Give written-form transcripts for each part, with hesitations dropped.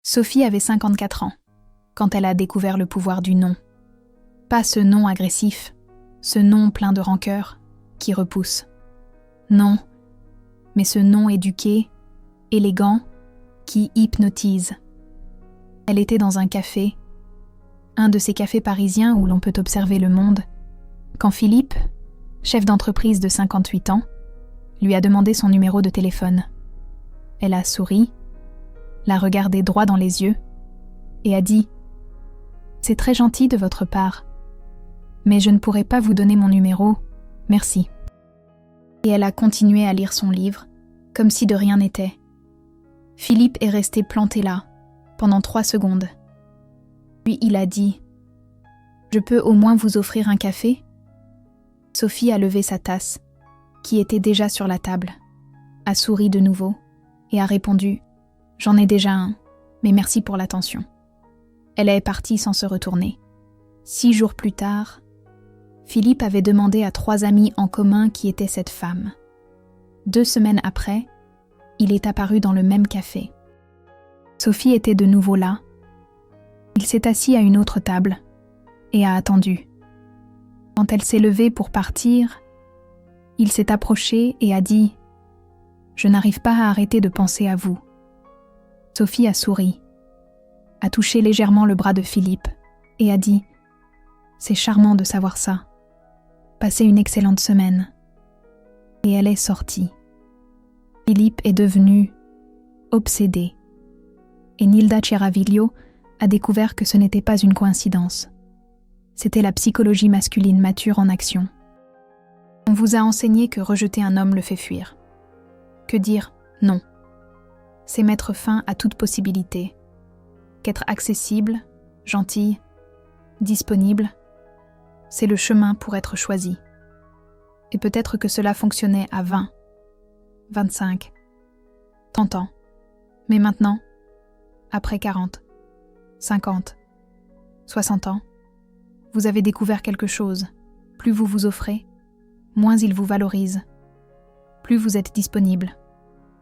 Sophie avait 54 ans, quand elle a découvert le pouvoir du non. Pas ce non agressif, ce non plein de rancœur, qui repousse. Non, mais ce non éduqué, élégant, qui hypnotise. Elle était dans un café, un de ces cafés parisiens où l'on peut observer le monde, quand Philippe, chef d'entreprise de 58 ans, lui a demandé son numéro de téléphone. Elle a souri, l'a regardé droit dans les yeux et a dit « C'est très gentil de votre part, mais je ne pourrai pas vous donner mon numéro, merci. » Et elle a continué à lire son livre, comme si de rien n'était. Philippe est resté planté là, pendant 3 secondes. Puis il a dit « Je peux au moins vous offrir un café ?» Sophie a levé sa tasse, qui était déjà sur la table, a souri de nouveau et a répondu « J'en ai déjà un, mais merci pour l'attention. » Elle est partie sans se retourner. 6 jours plus tard, Philippe avait demandé à 3 amis en commun qui était cette femme. 2 semaines après, il est apparu dans le même café. Sophie était de nouveau là. Il s'est assis à une autre table et a attendu. Quand elle s'est levée pour partir, il s'est approché et a dit « Je n'arrive pas à arrêter de penser à vous. » Sophie a souri, a touché légèrement le bras de Philippe et a dit « C'est charmant de savoir ça. Passez une excellente semaine. » Et elle est sortie. Philippe est devenu obsédé. Et Nilda Chiaraviglio a découvert que ce n'était pas une coïncidence. C'était la psychologie masculine mature en action. On vous a enseigné que rejeter un homme le fait fuir. Que dire non, c'est mettre fin à toute possibilité. Qu'être accessible, gentil, disponible, c'est le chemin pour être choisi. Et peut-être que cela fonctionnait à 20, 25, 30 ans. Mais maintenant, après 40, 50, 60 ans, vous avez découvert quelque chose. Plus vous vous offrez, moins il vous valorise. Plus vous êtes disponible,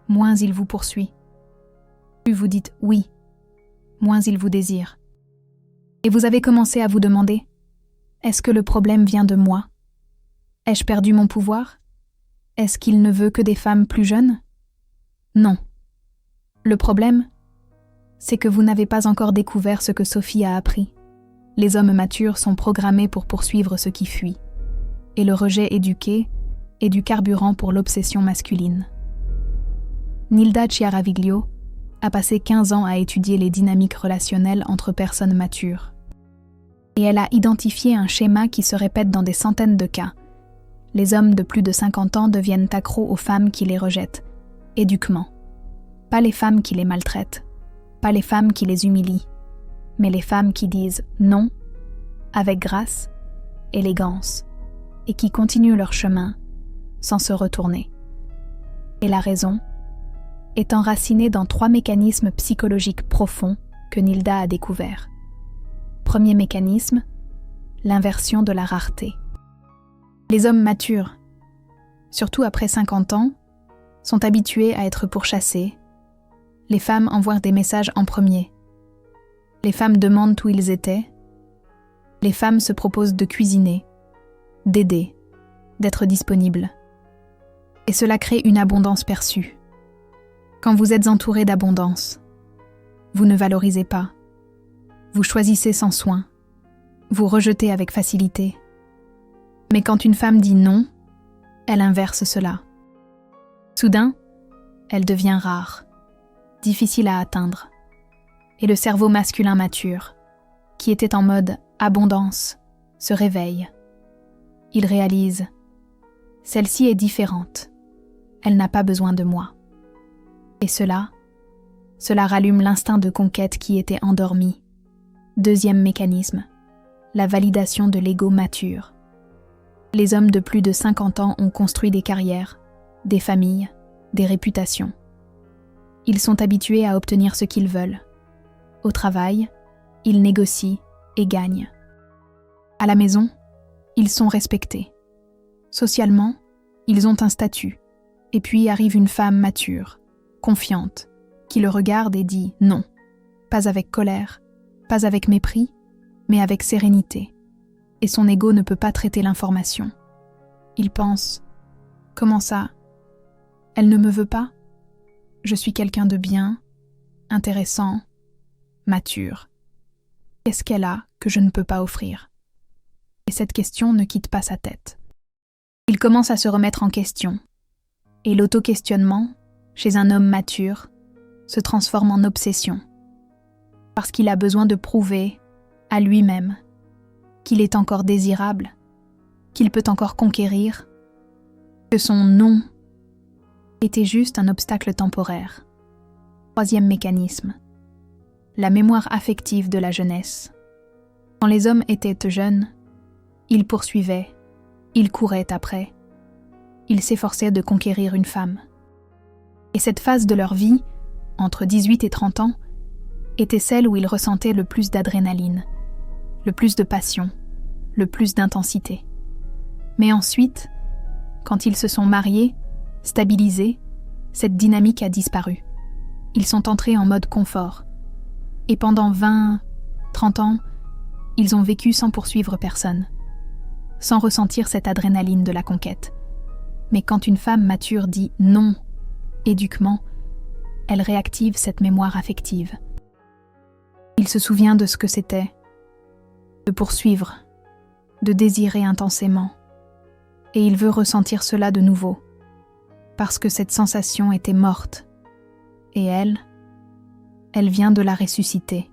moins il vous poursuit. Plus vous dites oui, moins il vous désire. Et vous avez commencé à vous demander, est-ce que le problème vient de moi? Ai-je perdu mon pouvoir? Est-ce qu'il ne veut que des femmes plus jeunes? Non. Le problème, c'est que vous n'avez pas encore découvert ce que Sophie a appris. Les hommes matures sont programmés pour poursuivre ce qui fuit. Et le rejet éduqué est du carburant pour l'obsession masculine. Nilda Chiaraviglio a passé 15 ans à étudier les dynamiques relationnelles entre personnes matures. Et elle a identifié un schéma qui se répète dans des centaines de cas. Les hommes de plus de 50 ans deviennent accros aux femmes qui les rejettent, éduquement. Pas les femmes qui les maltraitent, pas les femmes qui les humilient, mais les femmes qui disent non, avec grâce, élégance, et qui continuent leur chemin sans se retourner. Et la raison est enracinée dans 3 mécanismes psychologiques profonds que Nilda a découverts. Premier mécanisme, l'inversion de la rareté. Les hommes matures, surtout après 50 ans, sont habitués à être pourchassés. Les femmes envoient des messages en premier. Les femmes demandent où ils étaient. Les femmes se proposent de cuisiner, d'aider, d'être disponibles. Et cela crée une abondance perçue. Quand vous êtes entouré d'abondance, vous ne valorisez pas. Vous choisissez sans soin. Vous rejetez avec facilité. Mais quand une femme dit non, elle inverse cela. Soudain, elle devient rare, difficile à atteindre. Et le cerveau masculin mature, qui était en mode abondance, se réveille. Il réalise « Celle-ci est différente. Elle n'a pas besoin de moi. » Et cela rallume l'instinct de conquête qui était endormi. Deuxième mécanisme, la validation de l'ego mature. Les hommes de plus de 50 ans ont construit des carrières, des familles, des réputations. Ils sont habitués à obtenir ce qu'ils veulent. Au travail, ils négocient et gagnent. À la maison, ils sont respectés. Socialement, ils ont un statut. Et puis arrive une femme mature, confiante, qui le regarde et dit non. pas avec colère, pas avec mépris, mais avec sérénité. Et son ego ne peut pas traiter l'information. Il pense « Comment ça ? Elle ne me veut pas ? Je suis quelqu'un de bien, intéressant, mature. Qu'est-ce qu'elle a que je ne peux pas offrir ?» Et cette question ne quitte pas sa tête. Il commence à se remettre en question. Et l'auto-questionnement, chez un homme mature, se transforme en obsession. Parce qu'il a besoin de prouver, à lui-même, qu'il est encore désirable, qu'il peut encore conquérir, que son non était juste un obstacle temporaire. Troisième mécanisme, la mémoire affective de la jeunesse. Quand les hommes étaient jeunes, ils poursuivaient, ils couraient après, ils s'efforçaient de conquérir une femme. Et cette phase de leur vie, entre 18 et 30 ans, était celle où ils ressentaient le plus d'adrénaline, le plus de passion, le plus d'intensité. Mais ensuite, quand ils se sont mariés, stabilisés, cette dynamique a disparu. Ils sont entrés en mode confort. Et pendant 20, 30 ans, ils ont vécu sans poursuivre personne, sans ressentir cette adrénaline de la conquête. Mais quand une femme mature dit non, éduquement, elle réactive cette mémoire affective. Il se souvient de ce que c'était, de poursuivre, de désirer intensément, et il veut ressentir cela de nouveau, parce que cette sensation était morte, et elle vient de la ressusciter.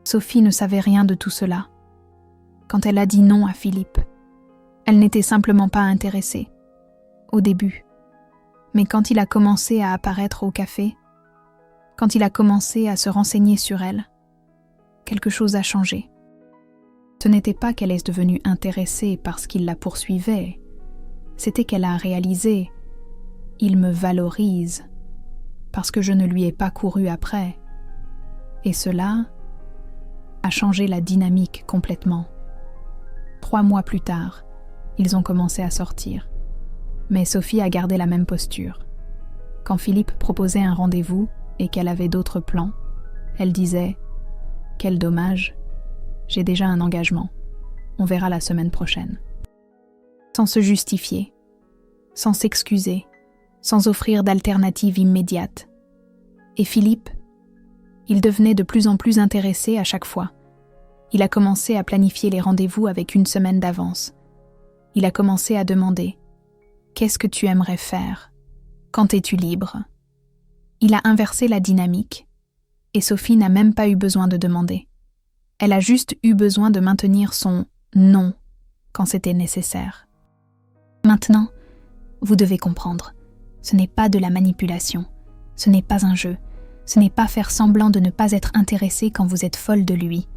Sophie ne savait rien de tout cela. Quand elle a dit non à Philippe, elle n'était simplement pas intéressée, au début. Mais quand il a commencé à apparaître au café, quand il a commencé à se renseigner sur elle, quelque chose a changé. Ce n'était pas qu'elle est devenue intéressée parce qu'il la poursuivait, c'était qu'elle a réalisé « il me valorise » parce que je ne lui ai pas couru après. Et cela a changé la dynamique complètement. 3 mois plus tard, ils ont commencé à sortir. Mais Sophie a gardé la même posture. Quand Philippe proposait un rendez-vous et qu'elle avait d'autres plans, elle disait « Quel dommage, j'ai déjà un engagement. On verra la semaine prochaine. » Sans se justifier, sans s'excuser, sans offrir d'alternative immédiate. Et Philippe, il devenait de plus en plus intéressé à chaque fois. Il a commencé à planifier les rendez-vous avec 1 semaine d'avance. Il a commencé à demander « Qu'est-ce que tu aimerais faire ? Quand es-tu libre ?» Il a inversé la dynamique, et Sophie n'a même pas eu besoin de demander. Elle a juste eu besoin de maintenir son « non » quand c'était nécessaire. Maintenant, vous devez comprendre, ce n'est pas de la manipulation, ce n'est pas un jeu, ce n'est pas faire semblant de ne pas être intéressé quand vous êtes folle de lui.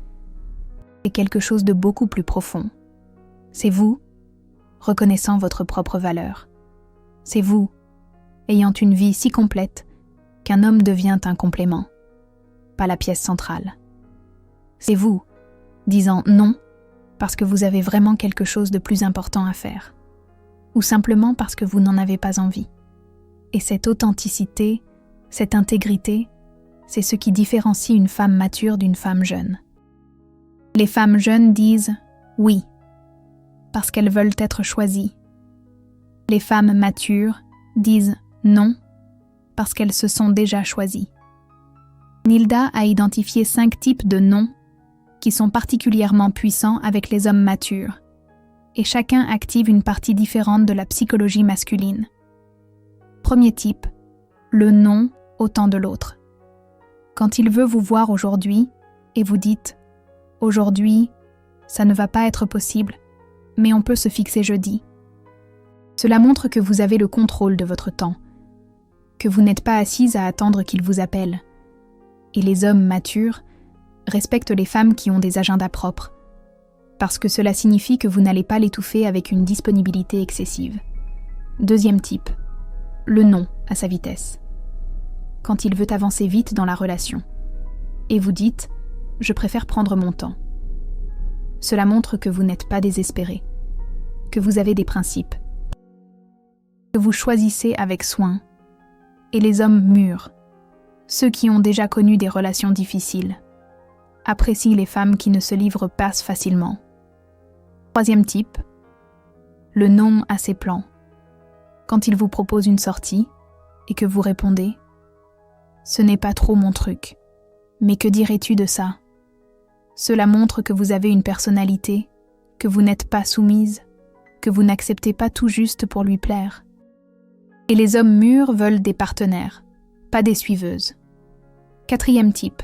C'est quelque chose de beaucoup plus profond. C'est vous, reconnaissant votre propre valeur. C'est vous, ayant une vie si complète qu'un homme devient un complément, pas la pièce centrale. C'est vous, disant non parce que vous avez vraiment quelque chose de plus important à faire, ou simplement parce que vous n'en avez pas envie. Et cette authenticité, cette intégrité, c'est ce qui différencie une femme mature d'une femme jeune. Les femmes jeunes disent « oui » parce qu'elles veulent être choisies. Les femmes matures disent « non » parce qu'elles se sont déjà choisies. Nilda a identifié 5 types de non qui sont particulièrement puissants avec les hommes matures, et chacun active une partie différente de la psychologie masculine. Premier type, le non au temps de l'autre. Quand il veut vous voir aujourd'hui et vous dites « Aujourd'hui, ça ne va pas être possible, mais on peut se fixer jeudi ». Cela montre que vous avez le contrôle de votre temps, que vous n'êtes pas assise à attendre qu'il vous appelle. Et les hommes matures respectent les femmes qui ont des agendas propres, parce que cela signifie que vous n'allez pas l'étouffer avec une disponibilité excessive. Deuxième type, le non à sa vitesse. Quand il veut avancer vite dans la relation. Et vous dites « je préfère prendre mon temps ». Cela montre que vous n'êtes pas désespéré, que vous avez des principes, que vous choisissez avec soin. Et les hommes mûrs ceux qui ont déjà connu des relations difficiles, apprécient les femmes qui ne se livrent pas facilement. Troisième type, le non à ses plans. Quand il vous propose une sortie et que vous répondez « Ce n'est pas trop mon truc, mais que dirais-tu de ça ?» Cela montre que vous avez une personnalité, que vous n'êtes pas soumise, que vous n'acceptez pas tout juste pour lui plaire. Et les hommes mûrs veulent des partenaires, pas des suiveuses. Quatrième type,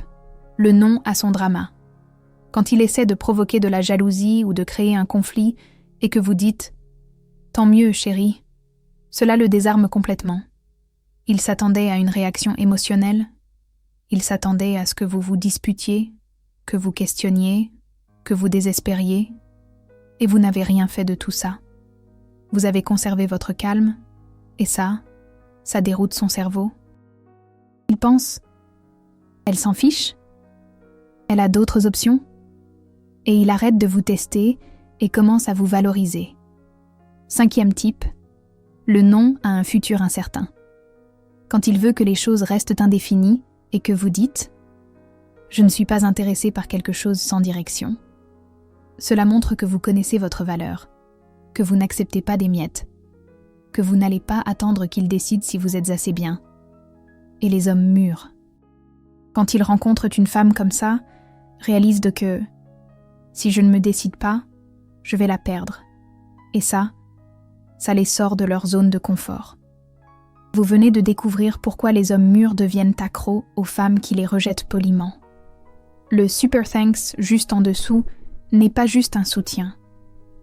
le non à son drama. Quand il essaie de provoquer de la jalousie ou de créer un conflit et que vous dites « Tant mieux, chérie », cela le désarme complètement. Il s'attendait à une réaction émotionnelle, il s'attendait à ce que vous vous disputiez, que vous questionniez, que vous désespériez, et vous n'avez rien fait de tout ça. Vous avez conservé votre calme, et ça déroute son cerveau. Il pense « Elle s'en fiche ? Elle a d'autres options ?» Et il arrête de vous tester et commence à vous valoriser. Cinquième type, le non à un futur incertain. Quand il veut que les choses restent indéfinies et que vous dites « Je ne suis pas intéressé par quelque chose sans direction », cela montre que vous connaissez votre valeur, que vous n'acceptez pas des miettes, que vous n'allez pas attendre qu'il décide si vous êtes assez bien. Et les hommes mûrs, quand ils rencontrent une femme comme ça, réalisent que si je ne me décide pas, je vais la perdre. Et ça les sort de leur zone de confort. Vous venez de découvrir pourquoi les hommes mûrs deviennent accros aux femmes qui les rejettent poliment. Le super thanks juste en dessous n'est pas juste un soutien.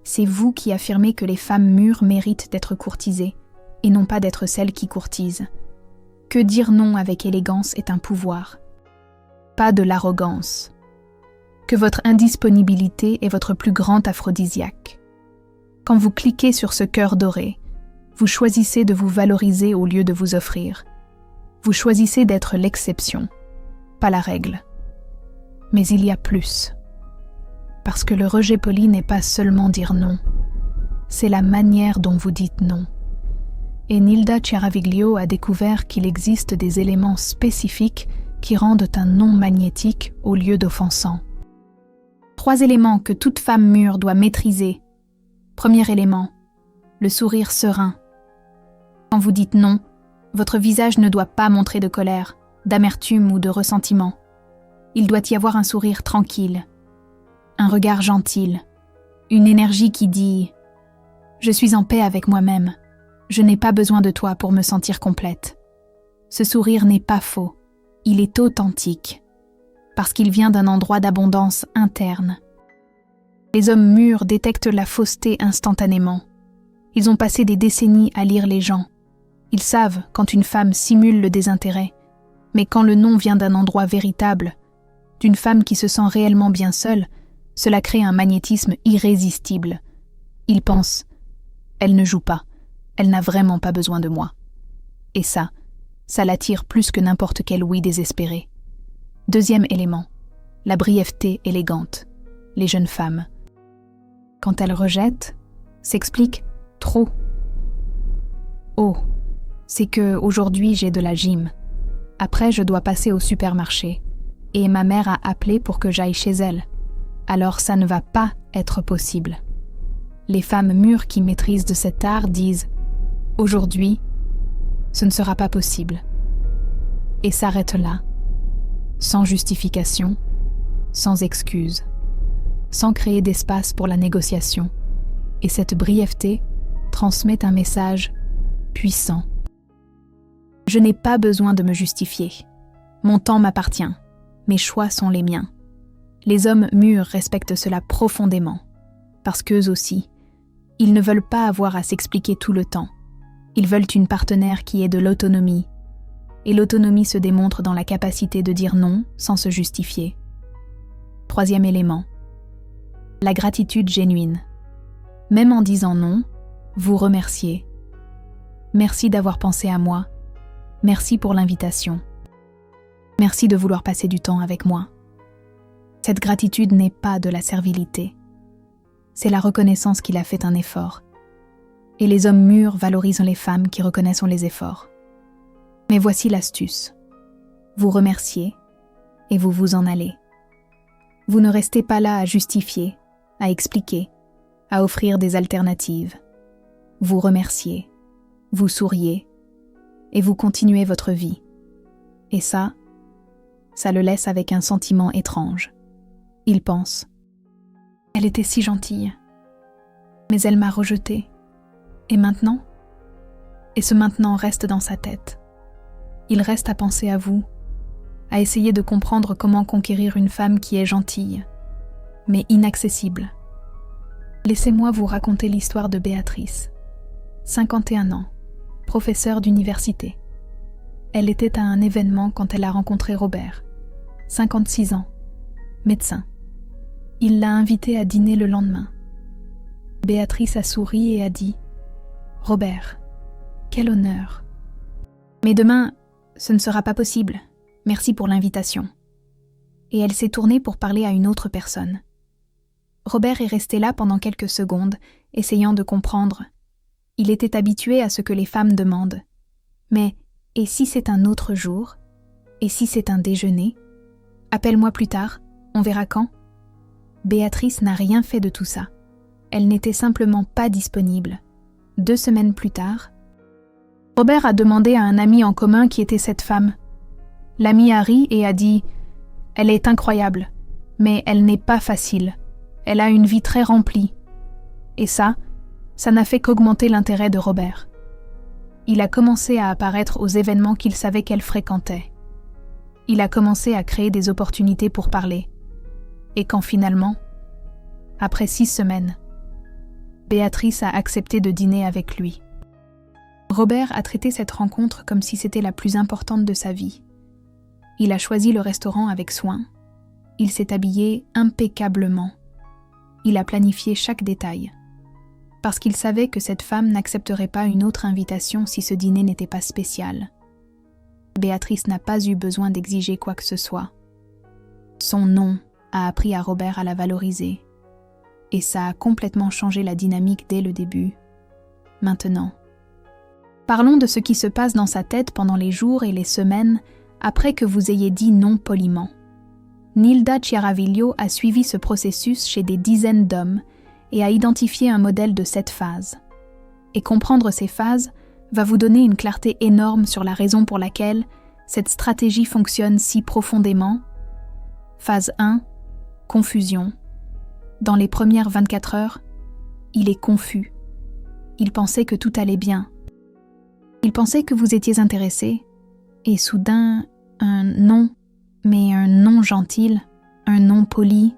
C'est vous qui affirmez que les femmes mûres méritent d'être courtisées et non pas d'être celles qui courtisent. Que dire non avec élégance est un pouvoir, pas de l'arrogance. Que votre indisponibilité est votre plus grand aphrodisiaque. Quand vous cliquez sur ce cœur doré, vous choisissez de vous valoriser au lieu de vous offrir. Vous choisissez d'être l'exception, pas la règle. Mais il y a plus. Parce que le rejet poli n'est pas seulement dire non, c'est la manière dont vous dites non. Et Nilda Chiaraviglio a découvert qu'il existe des éléments spécifiques qui rendent un non magnétique au lieu d'offensant. 3 éléments que toute femme mûre doit maîtriser. Premier élément, le sourire serein. Quand vous dites non, votre visage ne doit pas montrer de colère, d'amertume ou de ressentiment. Il doit y avoir un sourire tranquille, un regard gentil, une énergie qui dit « Je suis en paix avec moi-même, je n'ai pas besoin de toi pour me sentir complète ». Ce sourire n'est pas faux, il est authentique, parce qu'il vient d'un endroit d'abondance interne. Les hommes mûrs détectent la fausseté instantanément. Ils ont passé des décennies à lire les gens. Ils savent quand une femme simule le désintérêt, mais quand le non vient d'un endroit véritable, d'une femme qui se sent réellement bien seule, cela crée un magnétisme irrésistible. Ils pensent « Elle ne joue pas, elle n'a vraiment pas besoin de moi ». Et ça l'attire plus que n'importe quel oui désespéré. Deuxième élément, la brièveté élégante. Les jeunes femmes, quand elles rejettent, s'expliquent trop. Oh, c'est que aujourd'hui j'ai de la gym. Après je dois passer au supermarché. Et ma mère a appelé pour que j'aille chez elle. Alors ça ne va pas être possible. Les femmes mûres qui maîtrisent de cet art disent « Aujourd'hui, ce ne sera pas possible ». Et s'arrêtent là, sans justification, sans excuse, sans créer d'espace pour la négociation. Et cette brièveté transmet un message puissant. Je n'ai pas besoin de me justifier. Mon temps m'appartient. Mes choix sont les miens. Les hommes mûrs respectent cela profondément, parce qu'eux aussi, ils ne veulent pas avoir à s'expliquer tout le temps. Ils veulent une partenaire qui ait de l'autonomie, et l'autonomie se démontre dans la capacité de dire non sans se justifier. Troisième élément, la gratitude génuine. Même en disant non, vous remerciez. Merci d'avoir pensé à moi. Merci pour l'invitation. Merci de vouloir passer du temps avec moi. Cette gratitude n'est pas de la servilité. C'est la reconnaissance qu'il a fait un effort. Et les hommes mûrs valorisent les femmes qui reconnaissent les efforts. Mais voici l'astuce. Vous remerciez et vous vous en allez. Vous ne restez pas là à justifier, à expliquer, à offrir des alternatives. Vous remerciez, vous souriez et vous continuez votre vie. Et ça le laisse avec un sentiment étrange. Il pense « Elle était si gentille, mais elle m'a rejeté. Et maintenant ?» Et ce maintenant reste dans sa tête. Il reste à penser à vous, à essayer de comprendre comment conquérir une femme qui est gentille, mais inaccessible. Laissez-moi vous raconter l'histoire de Béatrice, 51 ans, professeure d'université. Elle était à un événement quand elle a rencontré Robert, 56 ans, médecin. Il l'a invitée à dîner le lendemain. Béatrice a souri et a dit « Robert, quel honneur. Mais demain, ce ne sera pas possible. Merci pour l'invitation. » Et elle s'est tournée pour parler à une autre personne. Robert est resté là pendant quelques secondes, essayant de comprendre. Il était habitué à ce que les femmes demandent. Mais, et si c'est un autre jour? Et si c'est un déjeuner? Appelle-moi plus tard, on verra quand. Béatrice n'a rien fait de tout ça. Elle n'était simplement pas disponible. 2 semaines plus tard, Robert a demandé à un ami en commun qui était cette femme. L'ami a ri et a dit « Elle est incroyable, mais elle n'est pas facile. Elle a une vie très remplie. » Et ça n'a fait qu'augmenter l'intérêt de Robert. Il a commencé à apparaître aux événements qu'il savait qu'elle fréquentait. Il a commencé à créer des opportunités pour parler. Et quand finalement, après 6 semaines, Béatrice a accepté de dîner avec lui. Robert a traité cette rencontre comme si c'était la plus importante de sa vie. Il a choisi le restaurant avec soin. Il s'est habillé impeccablement. Il a planifié chaque détail. Parce qu'il savait que cette femme n'accepterait pas une autre invitation si ce dîner n'était pas spécial. Béatrice n'a pas eu besoin d'exiger quoi que ce soit. Son nom a appris à Robert à la valoriser. Et ça a complètement changé la dynamique dès le début. Maintenant, parlons de ce qui se passe dans sa tête pendant les jours et les semaines après que vous ayez dit non poliment. Nilda Chiaraviglio a suivi ce processus chez des dizaines d'hommes et a identifié un modèle de 7 phases. Et comprendre ces phases va vous donner une clarté énorme sur la raison pour laquelle cette stratégie fonctionne si profondément. Phase 1, confusion. Dans les premières 24 heures, il est confus. Il pensait que tout allait bien. Il pensait que vous étiez intéressé, et soudain, un non, mais un non gentil, un non poli,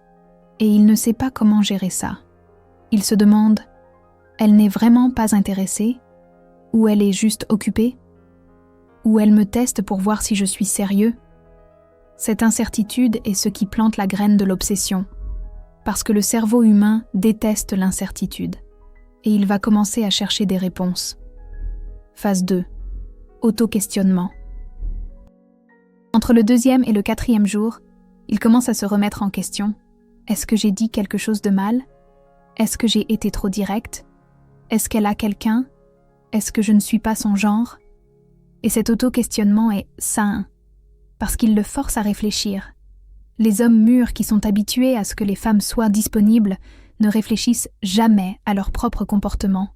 et il ne sait pas comment gérer ça. Il se demande, elle n'est vraiment pas intéressée, ou elle est juste occupée, ou elle me teste pour voir si je suis sérieux. Cette incertitude est ce qui plante la graine de l'obsession, parce que le cerveau humain déteste l'incertitude, et il va commencer à chercher des réponses. Phase 2. Auto-questionnement. Entre le 2e et le 4e jour, il commence à se remettre en question. Est-ce que j'ai dit quelque chose de mal? Est-ce que j'ai été trop directe? Est-ce qu'elle a quelqu'un? Est-ce que je ne suis pas son genre? Et cet auto-questionnement est sain, parce qu'il le force à réfléchir. Les hommes mûrs qui sont habitués à ce que les femmes soient disponibles ne réfléchissent jamais à leur propre comportement.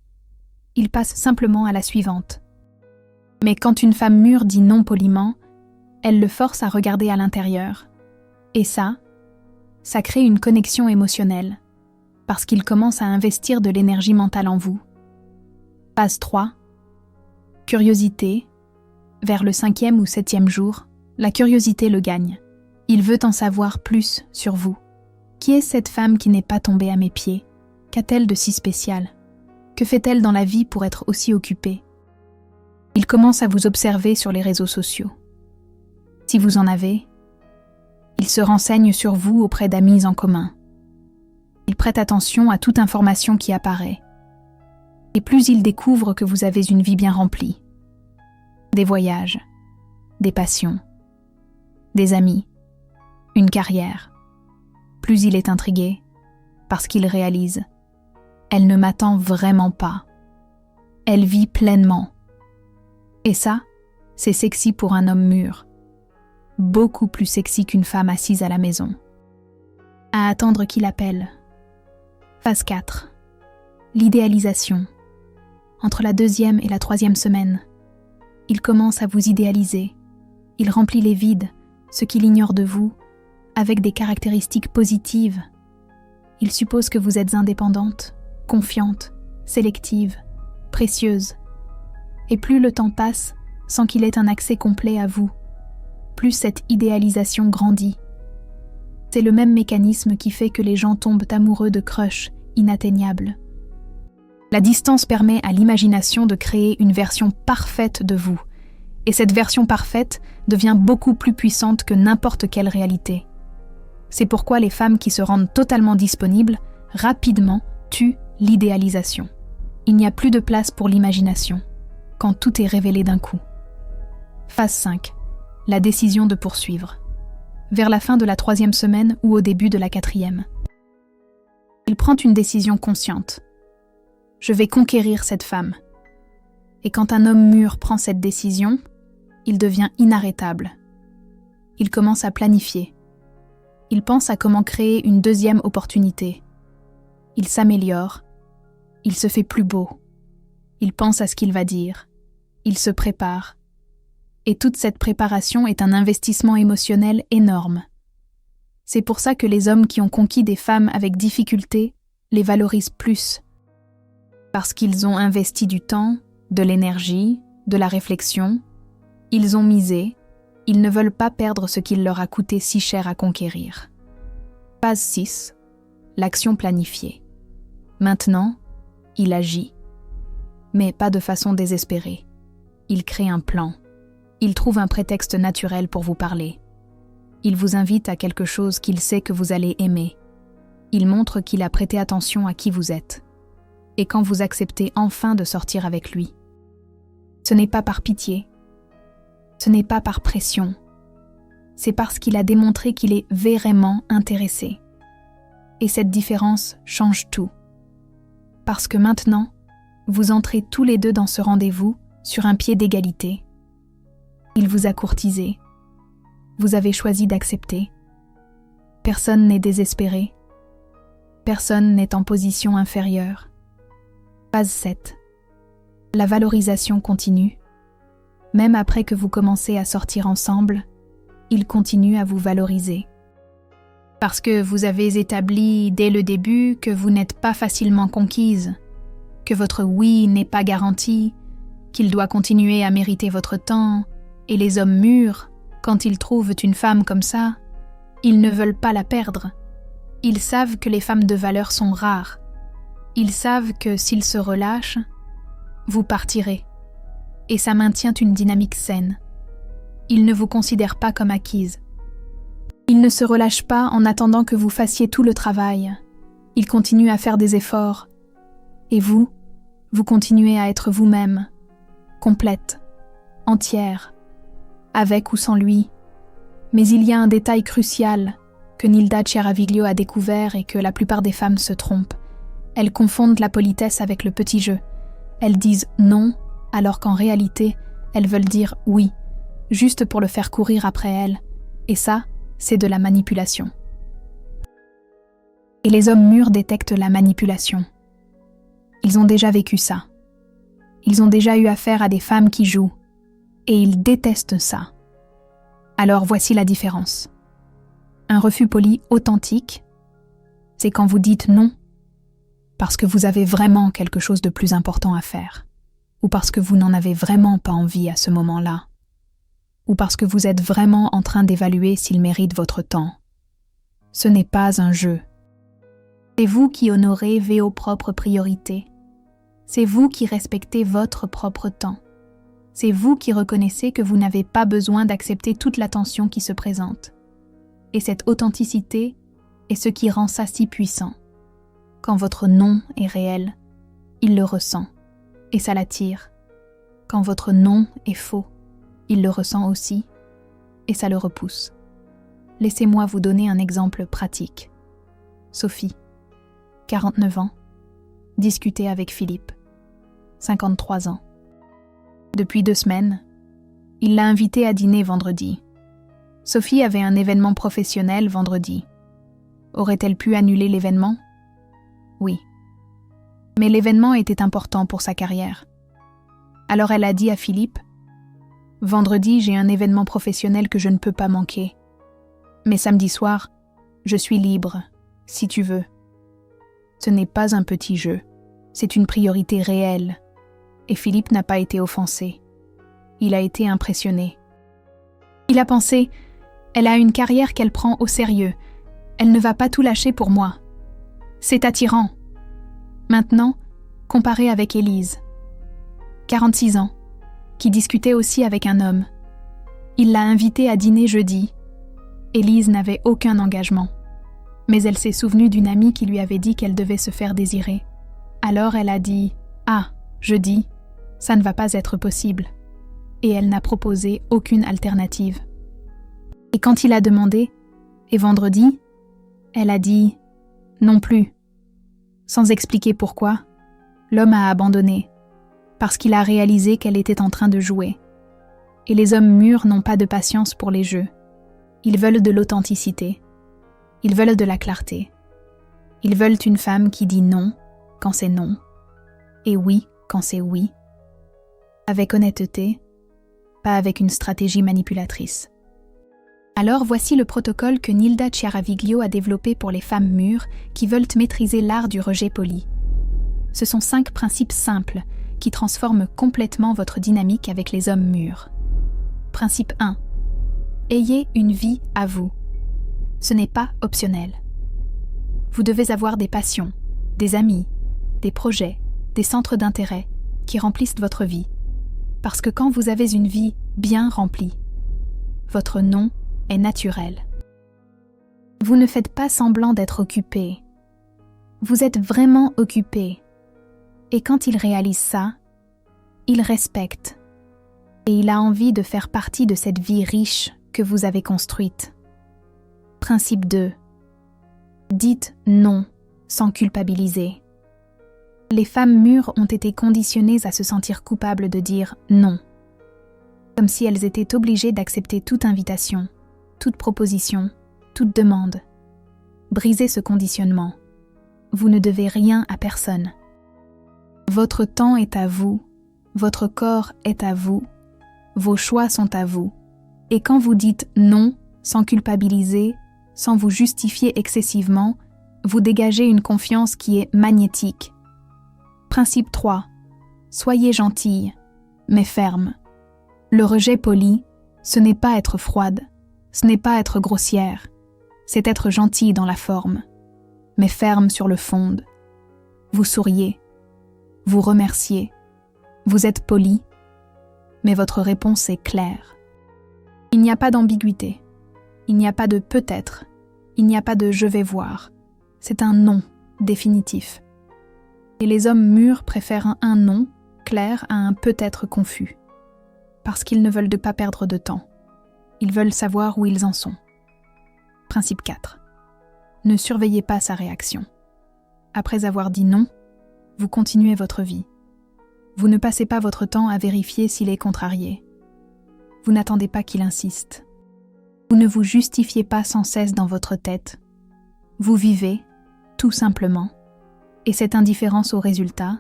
Ils passent simplement à la suivante. Mais quand une femme mûre dit non poliment, elle le force à regarder à l'intérieur. Et ça crée une connexion émotionnelle, parce qu'il commence à investir de l'énergie mentale en vous. Phase 3. Curiosité. Vers le 5e ou 7e jour, la curiosité le gagne. Il veut en savoir plus sur vous. Qui est cette femme qui n'est pas tombée à mes pieds? Qu'a-t-elle de si spécial? Que fait-elle dans la vie pour être aussi occupée? Il commence à vous observer sur les réseaux sociaux. Si vous en avez, il se renseigne sur vous auprès d'amis en commun. Il prête attention à toute information qui apparaît. Et plus il découvre que vous avez une vie bien remplie. Des voyages, des passions, des amis, une carrière. Plus il est intrigué, parce qu'il réalise « Elle ne m'attend vraiment pas. Elle vit pleinement. » Et ça, c'est sexy pour un homme mûr. beaucoup plus sexy qu'une femme assise à la maison. À attendre qu'il appelle. Phase 4. L'idéalisation. Entre la 2e et la 3e semaine, il commence à vous idéaliser. Il remplit les vides, ce qu'il ignore de vous, avec des caractéristiques positives. Il suppose que vous êtes indépendante, confiante, sélective, précieuse. Et plus le temps passe, sans qu'il ait un accès complet à vous, plus cette idéalisation grandit. C'est le même mécanisme qui fait que les gens tombent amoureux de crushs inatteignables. La distance permet à l'imagination de créer une version parfaite de vous, et cette version parfaite devient beaucoup plus puissante que n'importe quelle réalité. C'est pourquoi les femmes qui se rendent totalement disponibles, rapidement, tuent l'idéalisation. Il n'y a plus de place pour l'imagination, quand tout est révélé d'un coup. Phase 5. La décision de poursuivre. Vers la fin de la 3e semaine ou au début de la 4e. Il prend une décision consciente. Je vais conquérir cette femme. Et quand un homme mûr prend cette décision, il devient inarrêtable. Il commence à planifier. Il pense à comment créer une 2e opportunité. Il s'améliore. Il se fait plus beau. Il pense à ce qu'il va dire. Il se prépare. Et toute cette préparation est un investissement émotionnel énorme. C'est pour ça que les hommes qui ont conquis des femmes avec difficulté les valorisent plus. Parce qu'ils ont investi du temps, de l'énergie, de la réflexion. Ils ont misé. Ils ne veulent pas perdre ce qu'il leur a coûté si cher à conquérir. Phase 6. L'action planifiée. Maintenant, il agit. Mais pas de façon désespérée. Il crée un plan. Il trouve un prétexte naturel pour vous parler. Il vous invite à quelque chose qu'il sait que vous allez aimer. Il montre qu'il a prêté attention à qui vous êtes. Et quand vous acceptez enfin de sortir avec lui, ce n'est pas par pitié, ce n'est pas par pression, c'est parce qu'il a démontré qu'il est vraiment intéressé. Et cette différence change tout. Parce que maintenant, vous entrez tous les deux dans ce rendez-vous sur un pied d'égalité. Il vous a courtisé. Vous avez choisi d'accepter. Personne n'est désespéré. Personne n'est en position inférieure. Phase 7. La valorisation continue. Même après que vous commencez à sortir ensemble, il continue à vous valoriser. Parce que vous avez établi dès le début que vous n'êtes pas facilement conquise, que votre oui n'est pas garanti, qu'il doit continuer à mériter votre temps, et les hommes mûrs, quand ils trouvent une femme comme ça, ils ne veulent pas la perdre. Ils savent que les femmes de valeur sont rares. Ils savent que s'ils se relâchent, vous partirez. Et ça maintient une dynamique saine. Ils ne vous considèrent pas comme acquise. Ils ne se relâchent pas en attendant que vous fassiez tout le travail. Ils continuent à faire des efforts. Et vous continuez à être vous-même, complète, entière, avec ou sans lui. Mais il y a un détail crucial que Nilda Chiaraviglio a découvert et que la plupart des femmes se trompent. Elles confondent la politesse avec le petit jeu. Elles disent non, alors qu'en réalité, elles veulent dire oui, juste pour le faire courir après elles. Et ça, c'est de la manipulation. Et les hommes mûrs détectent la manipulation. Ils ont déjà vécu ça. Ils ont déjà eu affaire à des femmes qui jouent. Et ils détestent ça. Alors voici la différence. Un refus poli authentique, c'est quand vous dites non parce que vous avez vraiment quelque chose de plus important à faire, ou parce que vous n'en avez vraiment pas envie à ce moment-là, ou parce que vous êtes vraiment en train d'évaluer s'il mérite votre temps. Ce n'est pas un jeu. C'est vous qui honorez vos propres priorités. C'est vous qui respectez votre propre temps. C'est vous qui reconnaissez que vous n'avez pas besoin d'accepter toute l'attention qui se présente. Et cette authenticité est ce qui rend ça si puissant. Quand votre non est réel, il le ressent, et ça l'attire. Quand votre non est faux, il le ressent aussi, et ça le repousse. Laissez-moi vous donner un exemple pratique. Sophie, 49 ans, discutait avec Philippe, 53 ans. Depuis 2 semaines, il l'a invitée à dîner vendredi. Sophie avait un événement professionnel vendredi. Aurait-elle pu annuler l'événement? Oui. Mais l'événement était important pour sa carrière. Alors elle a dit à Philippe, « Vendredi, j'ai un événement professionnel que je ne peux pas manquer. Mais samedi soir, je suis libre, si tu veux. » Ce n'est pas un petit jeu, c'est une priorité réelle. Et Philippe n'a pas été offensé. Il a été impressionné. Il a pensé, elle a une carrière qu'elle prend au sérieux. Elle ne va pas tout lâcher pour moi. C'est attirant. Maintenant, comparé avec Élise, 46 ans, qui discutait aussi avec un homme. Il l'a invitée à dîner jeudi. Élise n'avait aucun engagement. Mais elle s'est souvenue d'une amie qui lui avait dit qu'elle devait se faire désirer. Alors elle a dit « Ah, jeudi, ça ne va pas être possible. » Et elle n'a proposé aucune alternative. Et quand il a demandé « Et vendredi ?» elle a dit « Non plus ». Sans expliquer pourquoi, l'homme a abandonné, parce qu'il a réalisé qu'elle était en train de jouer. Et les hommes mûrs n'ont pas de patience pour les jeux. Ils veulent de l'authenticité. Ils veulent de la clarté. Ils veulent une femme qui dit non quand c'est non, et oui quand c'est oui, avec honnêteté, pas avec une stratégie manipulatrice. Alors voici le protocole que Nilda Chiaraviglio a développé pour les femmes mûres qui veulent maîtriser l'art du rejet poli. Ce sont 5 principes simples qui transforment complètement votre dynamique avec les hommes mûrs. Principe 1. Ayez une vie à vous. Ce n'est pas optionnel. Vous devez avoir des passions, des amis, des projets, des centres d'intérêt qui remplissent votre vie. Parce que quand vous avez une vie bien remplie, votre non est naturel. Vous ne faites pas semblant d'être occupé. Vous êtes vraiment occupé. Et quand il réalise ça, il respecte. Et il a envie de faire partie de cette vie riche que vous avez construite. Principe 2. Dites non sans culpabiliser. Les femmes mûres ont été conditionnées à se sentir coupables de dire non, comme si elles étaient obligées d'accepter toute invitation, toute proposition, toute demande. Brisez ce conditionnement. Vous ne devez rien à personne. Votre temps est à vous, votre corps est à vous, vos choix sont à vous. Et quand vous dites non, sans culpabiliser, sans vous justifier excessivement, vous dégagez une confiance qui est magnétique. Principe 3. Soyez gentille, mais ferme. Le rejet poli, ce n'est pas être froide, ce n'est pas être grossière, c'est être gentille dans la forme, mais ferme sur le fond. Vous souriez, vous remerciez, vous êtes poli, mais votre réponse est claire. Il n'y a pas d'ambiguïté, il n'y a pas de peut-être, il n'y a pas de je vais voir, c'est un non définitif. Et les hommes mûrs préfèrent un non clair à un peut-être confus, parce qu'ils ne veulent pas perdre de temps. Ils veulent savoir où ils en sont. Principe 4. Ne surveillez pas sa réaction. Après avoir dit non, vous continuez votre vie. Vous ne passez pas votre temps à vérifier s'il est contrarié. Vous n'attendez pas qu'il insiste. Vous ne vous justifiez pas sans cesse dans votre tête. Vous vivez, tout simplement. Et cette indifférence au résultat,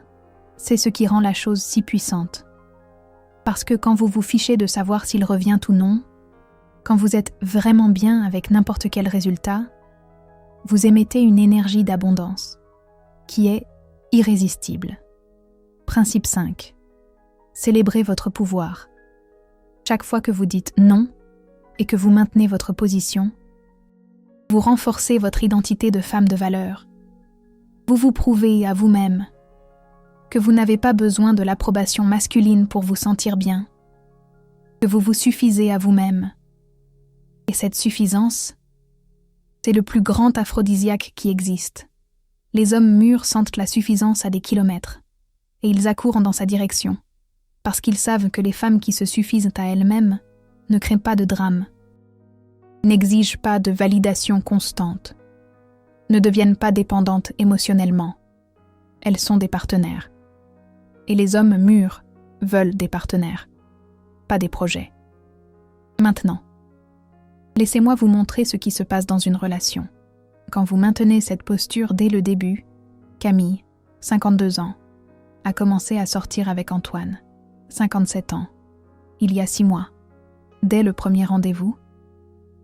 c'est ce qui rend la chose si puissante. Parce que quand vous vous fichez de savoir s'il revient ou non, quand vous êtes vraiment bien avec n'importe quel résultat, vous émettez une énergie d'abondance, qui est irrésistible. Principe 5. Célébrez votre pouvoir. Chaque fois que vous dites non et que vous maintenez votre position, vous renforcez votre identité de femme de valeur. Vous vous prouvez à vous-même que vous n'avez pas besoin de l'approbation masculine pour vous sentir bien, que vous vous suffisez à vous-même. Et cette suffisance, c'est le plus grand aphrodisiaque qui existe. Les hommes mûrs sentent la suffisance à des kilomètres, et ils accourent dans sa direction, parce qu'ils savent que les femmes qui se suffisent à elles-mêmes ne créent pas de drame, n'exigent pas de validation constante, ne deviennent pas dépendantes émotionnellement. Elles sont des partenaires. Et les hommes mûrs veulent des partenaires, pas des projets. Maintenant, Laissez-moi vous montrer ce qui se passe dans une relation. Quand vous maintenez cette posture dès le début, Camille, 52 ans, a commencé à sortir avec Antoine, 57 ans, il y a 6 mois. Dès le premier rendez-vous,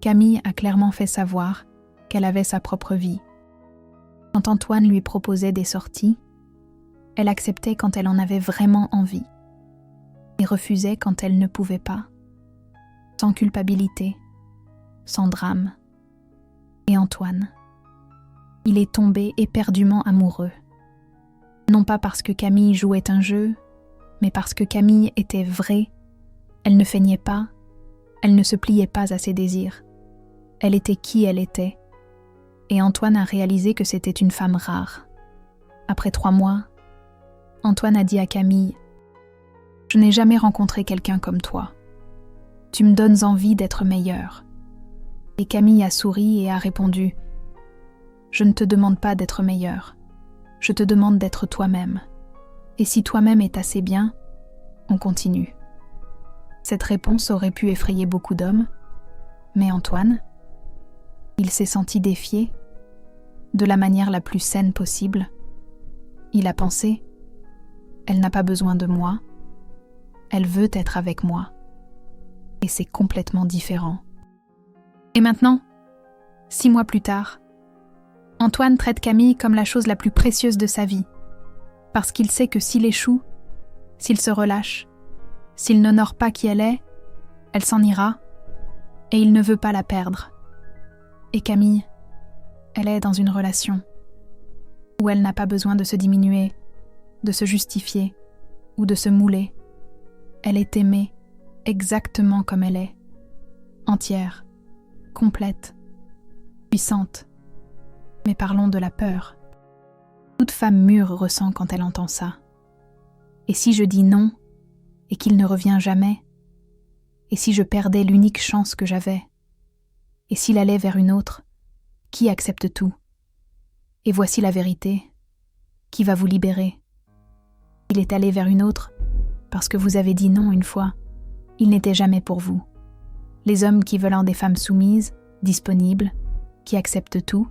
Camille a clairement fait savoir qu'elle avait sa propre vie. Quand Antoine lui proposait des sorties, elle acceptait quand elle en avait vraiment envie et refusait quand elle ne pouvait pas, sans culpabilité, sans drame. Et Antoine, il est tombé éperdument amoureux. Non pas parce que Camille jouait un jeu, mais parce que Camille était vraie. Elle ne feignait pas, elle ne se pliait pas à ses désirs. Elle était qui elle était. Et Antoine a réalisé que c'était une femme rare. Après 3 mois, Antoine a dit à Camille « Je n'ai jamais rencontré quelqu'un comme toi. Tu me donnes envie d'être meilleure. » Et Camille a souri et a répondu « Je ne te demande pas d'être meilleure. Je te demande d'être toi-même. Et si toi-même est assez bien, on continue. » Cette réponse aurait pu effrayer beaucoup d'hommes, mais Antoine, il s'est senti défié de la manière la plus saine possible. Il a pensé « Elle n'a pas besoin de moi, elle veut être avec moi. » Et c'est complètement différent. Et maintenant, 6 mois plus tard, Antoine traite Camille comme la chose la plus précieuse de sa vie, parce qu'il sait que s'il échoue, s'il se relâche, s'il n'honore pas qui elle est, elle s'en ira, et il ne veut pas la perdre. Et Camille, elle est dans une relation où elle n'a pas besoin de se diminuer, de se justifier ou de se mouler. Elle est aimée exactement comme elle est, entière, complète, puissante. Mais parlons de la peur. Toute femme mûre ressent quand elle entend ça. Et si je dis non, et qu'il ne revient jamais? Et si je perdais l'unique chance que j'avais? Et s'il allait vers une autre, qui accepte tout? Et voici la vérité. Qui va vous libérer? Il est allé vers une autre parce que vous avez dit non une fois. Il n'était jamais pour vous. Les hommes qui veulent des femmes soumises, disponibles, qui acceptent tout,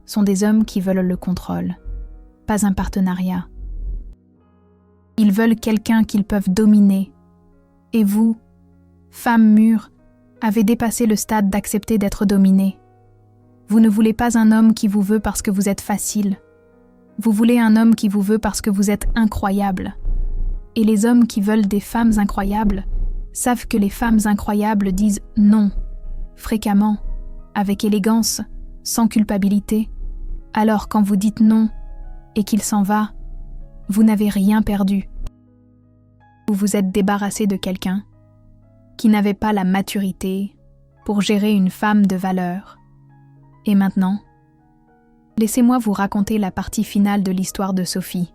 sont des hommes qui veulent le contrôle, pas un partenariat. Ils veulent quelqu'un qu'ils peuvent dominer. Et vous, femmes mûres, avez dépassé le stade d'accepter d'être dominée. Vous ne voulez pas un homme qui vous veut parce que vous êtes facile. Vous voulez un homme qui vous veut parce que vous êtes incroyable. Et les hommes qui veulent des femmes incroyables savent que les femmes incroyables disent non, fréquemment, avec élégance, sans culpabilité. Alors quand vous dites non et qu'il s'en va, vous n'avez rien perdu. Vous vous êtes débarrassé de quelqu'un qui n'avait pas la maturité pour gérer une femme de valeur. Et maintenant, laissez-moi vous raconter la partie finale de l'histoire de Sophie.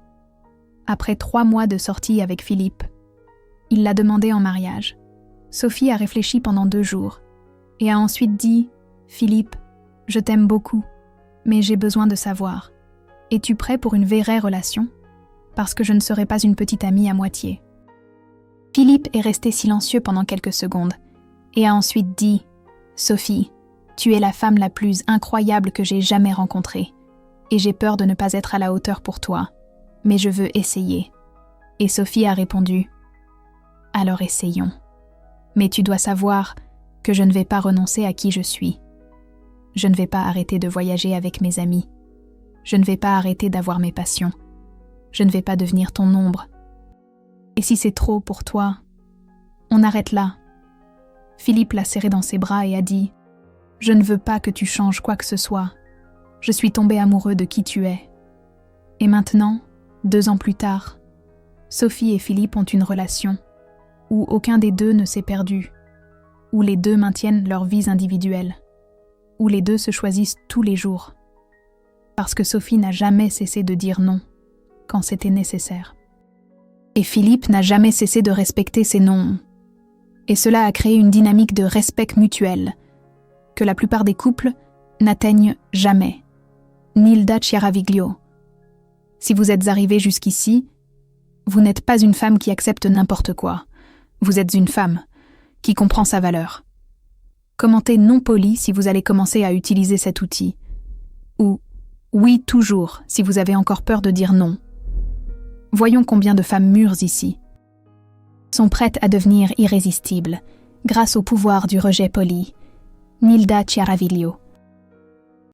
Après 3 mois de sortie avec Philippe, il l'a demandé en mariage. Sophie a réfléchi pendant 2 jours et a ensuite dit « Philippe, je t'aime beaucoup, mais j'ai besoin de savoir. Es-tu prêt pour une vraie relation? Parce que je ne serai pas une petite amie à moitié. » Philippe est resté silencieux pendant quelques secondes et a ensuite dit « Sophie, tu es la femme la plus incroyable que j'ai jamais rencontrée et j'ai peur de ne pas être à la hauteur pour toi, mais je veux essayer. » Et Sophie a répondu « Alors essayons. Mais tu dois savoir que je ne vais pas renoncer à qui je suis. Je ne vais pas arrêter de voyager avec mes amis. Je ne vais pas arrêter d'avoir mes passions. Je ne vais pas devenir ton ombre. Et si c'est trop pour toi, on arrête là. » Philippe l'a serré dans ses bras et a dit « Je ne veux pas que tu changes quoi que ce soit. Je suis tombé amoureux de qui tu es. » Et maintenant, 2 ans plus tard, Sophie et Philippe ont une relation où aucun des deux ne s'est perdu, où les deux maintiennent leurs vies individuelles, où les deux se choisissent tous les jours. Parce que Sophie n'a jamais cessé de dire non quand c'était nécessaire. Et Philippe n'a jamais cessé de respecter ses non. Et cela a créé une dynamique de respect mutuel que la plupart des couples n'atteignent jamais. Nilda Chiaraviglio. Si vous êtes arrivé jusqu'ici, vous n'êtes pas une femme qui accepte n'importe quoi. Vous êtes une femme qui comprend sa valeur. Commentez non poli si vous allez commencer à utiliser cet outil. Ou oui toujours si vous avez encore peur de dire non. Voyons combien de femmes mûres ici sont prêtes à devenir irrésistibles grâce au pouvoir du rejet poli. Nilda Chiaraviglio.